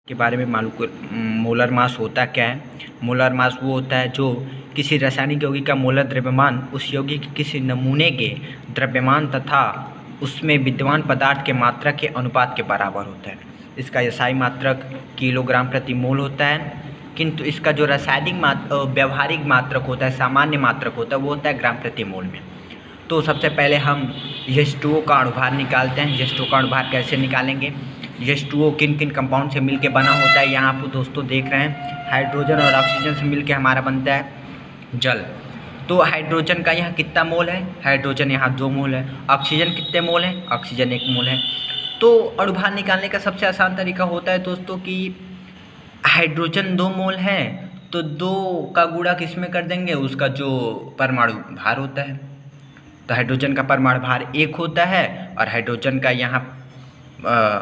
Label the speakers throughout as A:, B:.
A: के बारे में मालूम। मोलर मास होता क्या है? मोलर मास वो होता है जो किसी रासायनिक यौगिक का मोलर द्रव्यमान उस यौगिक के किसी नमूने के द्रव्यमान तथा उसमें विद्यमान पदार्थ के मात्रा के अनुपात के बराबर होता है। इसका एसआई मात्रक किलोग्राम प्रति मोल होता है, किंतु इसका जो रासायनिक व्यवहारिक मात्रक होता है, सामान्य मात्रक होता है, वो होता है ग्राम प्रति मोल में। तो सबसे पहले हम H2O का अणुभार निकालते हैं। H2O का अणुभार कैसे निकालेंगे? H2O किन किन कंपाउंड से मिलके बना होता है, यहाँ आप दोस्तों देख रहे हैं। हाइड्रोजन और ऑक्सीजन से मिलके हमारा बनता है जल। तो हाइड्रोजन का यहाँ कितना मोल है? हाइड्रोजन यहाँ 2 मोल है। ऑक्सीजन कितने मोल है? ऑक्सीजन 1 मोल है। तो अणुभार निकालने का सबसे आसान तरीका होता है दोस्तों कि हाइड्रोजन 2 मोल है तो 2 का गुणा किस में कर देंगे? उसका जो परमाणु भार होता है। तो हाइड्रोजन का परमाणु भार 1 होता है और हाइड्रोजन का यहाँ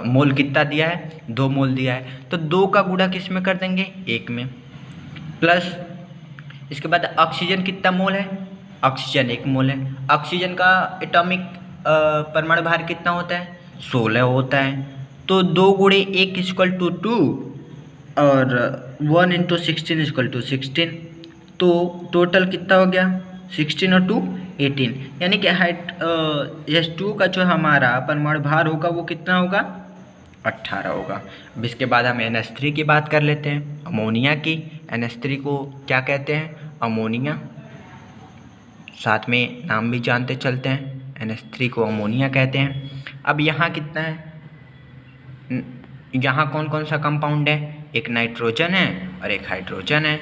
A: मोल कितना दिया है? 2 मोल दिया है। तो 2 का गुणा किस में कर देंगे? 1 में। प्लस इसके बाद ऑक्सीजन कितना मोल है? ऑक्सीजन 1 मोल है। ऑक्सीजन का एटॉमिक परमाणु भार कितना होता है? 16 होता है। तो 2 गुणे 1 इक्वल टू 2 और 1 इंटू 16 इक्वल टू 16। तो टोटल कितना हो गया? 16 और 2 18, यानी कि H2 का जो हमारा परमाणु भार होगा वो कितना होगा? 18 होगा। अब इसके बाद हम NH3 की बात कर लेते हैं, अमोनिया की। NH3 को क्या कहते हैं? अमोनिया। साथ में नाम भी जानते चलते हैं, NH3 को अमोनिया कहते हैं। अब यहाँ कितना है? यहाँ कौन कौन सा कंपाउंड है? एक नाइट्रोजन है और एक हाइड्रोजन है।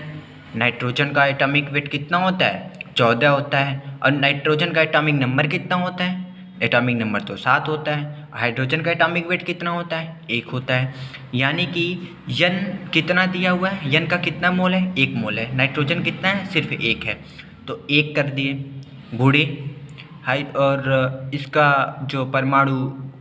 A: नाइट्रोजन का एटॉमिक वेट कितना होता है? 14 होता है। और नाइट्रोजन का एटॉमिक नंबर कितना होता है? एटॉमिक नंबर तो 7 होता है। हाइड्रोजन का एटॉमिक वेट कितना होता है? 1 होता है। यानी कि N कितना दिया हुआ है? N का कितना मोल है? 1 मोल है। नाइट्रोजन कितना है? सिर्फ 1 है। तो 1 कर दिए गुणे और इसका जो परमाणु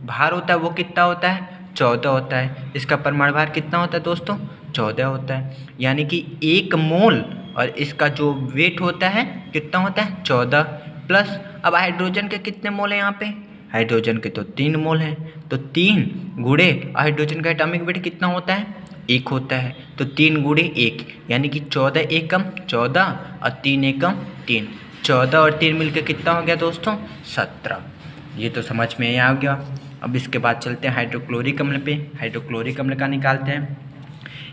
A: भार होता है वो कितना होता है? 14 होता है। इसका परमाणु भार कितना होता है दोस्तों? 14 होता है। यानी कि 1 मोल और इसका जो वेट होता है कितना होता है? 14 प्लस। अब हाइड्रोजन के कितने मोल हैं यहाँ पे? हाइड्रोजन के तो 3 मोल हैं। तो 3 गुणे हाइड्रोजन का एटॉमिक वेट कितना होता है? 1 होता है। तो 3 गुणे 1 यानी कि 14 एकम 14 और 3 एकम 3। 14 और 3 मिलकर कितना हो गया दोस्तों? 17। ये तो समझ में आ गया। अब इसके बाद चलते हैं हाइड्रोक्लोरिक अम्ल पे। हाइड्रोक्लोरिक अम्ल का निकालते हैं।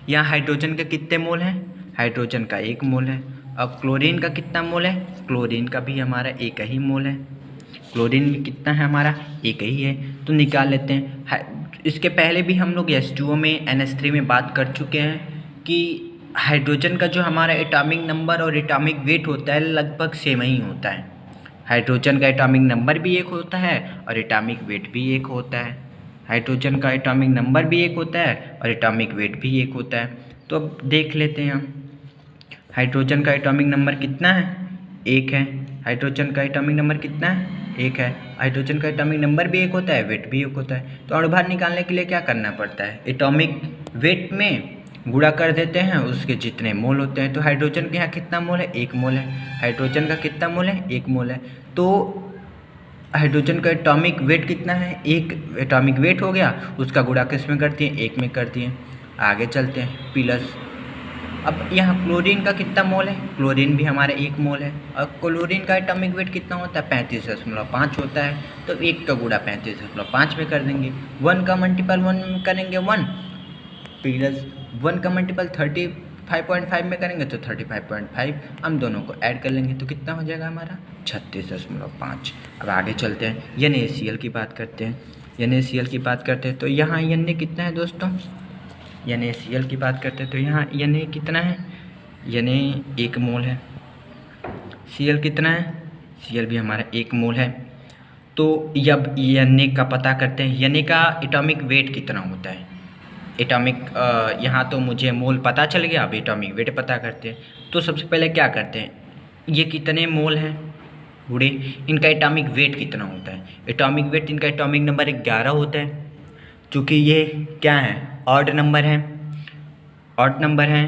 A: यहाँ हाइड्रोजन के कितने मोल हैं? हाइड्रोजन का 1 मोल है। अब क्लोरीन का कितना मोल है? क्लोरीन का भी हमारा 1 ही मोल है। क्लोरीन कितना है हमारा? 1 ही है। तो निकाल लेते हैं। इसके पहले भी हम लोग H2O में NH3 में बात कर चुके हैं कि हाइड्रोजन का जो हमारा एटॉमिक नंबर और एटॉमिक वेट होता है लगभग सेम ही होता है। हाइड्रोजन का एटॉमिक नंबर भी 1 होता है और एटॉमिक वेट भी 1 होता है। हाइड्रोजन का एटॉमिक नंबर भी 1 होता है और एटॉमिक वेट भी 1 होता है। तो अब देख लेते हैं हम। हाइड्रोजन का एटॉमिक नंबर कितना है? 1 है। हाइड्रोजन का एटॉमिक नंबर कितना है? 1 है। हाइड्रोजन का एटॉमिक नंबर भी 1 होता है, वेट भी 1 होता है। तो अणुभार निकालने के लिए क्या करना पड़ता है? एटॉमिक वेट में गुणा कर देते हैं उसके जितने मोल होते हैं। तो हाइड्रोजन के यहाँ कितना मोल है? 1 मोल है। हाइड्रोजन का कितना मोल है? 1 मोल है। तो हाइड्रोजन का एटॉमिक वेट कितना है? 1 एटॉमिक वेट हो गया, उसका गुणा किस में करती हैं? 1 में करती हैं। आगे चलते हैं प्लस। अब यहाँ क्लोरीन का कितना मोल है? क्लोरीन भी हमारा 1 मोल है। और क्लोरीन का एटॉमिक वेट कितना होता है? 35.5 होता है। तो 1 का गुणा 35.5 में कर देंगे। 1 का मल्टीपल 1 में करेंगे 1 प्लस 1 का मल्टीपल 35.5 में करेंगे तो 35.5। हम दोनों को ऐड कर लेंगे तो कितना हो जाएगा हमारा? 36.5। अब आगे चलते हैं, NaCl की बात करते हैं। NaCl की बात करते हैं तो यहाँ Na कितना है दोस्तों? NaCl की बात करते हैं तो यहाँ Na कितना है? Na 1 मोल है। Cl कितना है? Cl भी हमारा 1 मोल है। तो अब Na का पता करते हैं। Na का एटॉमिक वेट कितना होता है? एटॉमिक यहाँ तो मुझे मोल पता चल गया, अब एटॉमिक वेट पता करते हैं। तो सबसे पहले क्या करते हैं? ये कितने मोल हैं गुणे इनका एटॉमिक वेट कितना होता है? एटॉमिक वेट इनका एटॉमिक नंबर 11 होता है। चूँकि ये क्या है? ऑड नंबर है। ऑड नंबर है।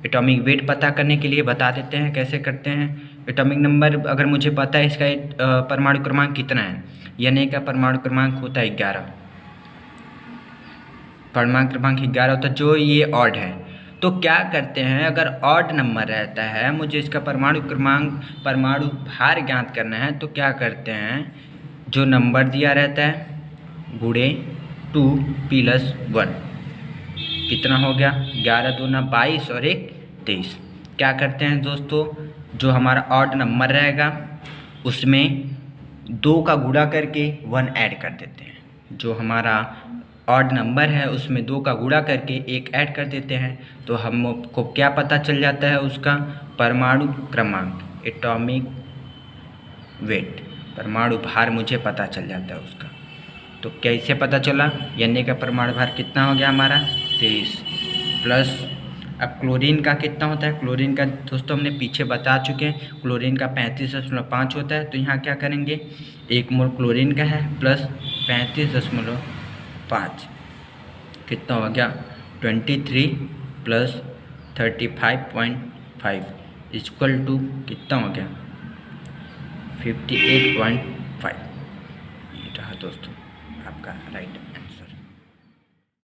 A: एटॉमिक वेट पता करने के लिए बता देते हैं कैसे करते हैं। एटॉमिक नंबर अगर मुझे पता है इसका परमाणु क्रमांक कितना है, Na का परमाणु क्रमांक होता है 11। परमाणु क्रमांक 11 होता है, जो ये ऑड है। तो क्या करते हैं, अगर ऑड नंबर रहता है, मुझे इसका परमाणु भार ज्ञात करना है, तो क्या करते हैं, जो नंबर दिया रहता है गुणे 2 + 1 कितना हो गया, 11 दूना 22 और 1 23। क्या करते हैं दोस्तों, जो हमारा ऑड नंबर रहेगा उसमें 2 का गुणा करके 1 ऐड कर देते हैं। जो हमारा ऑड नंबर है उसमें 2 का गुणा करके 1 ऐड कर देते हैं, तो हमको क्या पता चल जाता है, उसका परमाणु क्रमांक, एटॉमिक वेट, परमाणु भार मुझे पता चल जाता है उसका। तो कैसे पता चला, यानी का परमाणु भार कितना हो गया हमारा 23 प्लस। अब क्लोरीन का कितना होता है, क्लोरीन का दोस्तों हमने पीछे बता चुके हैं, क्लोरीन का 35.5 होता है। तो यहाँ क्या करेंगे, 1 मोल क्लोरीन का है प्लस 35.5 कितना हो गया 23 + 35.5 इक्वल टू कितना हो गया 58.5। ये रहा दोस्तों आपका राइट आंसर।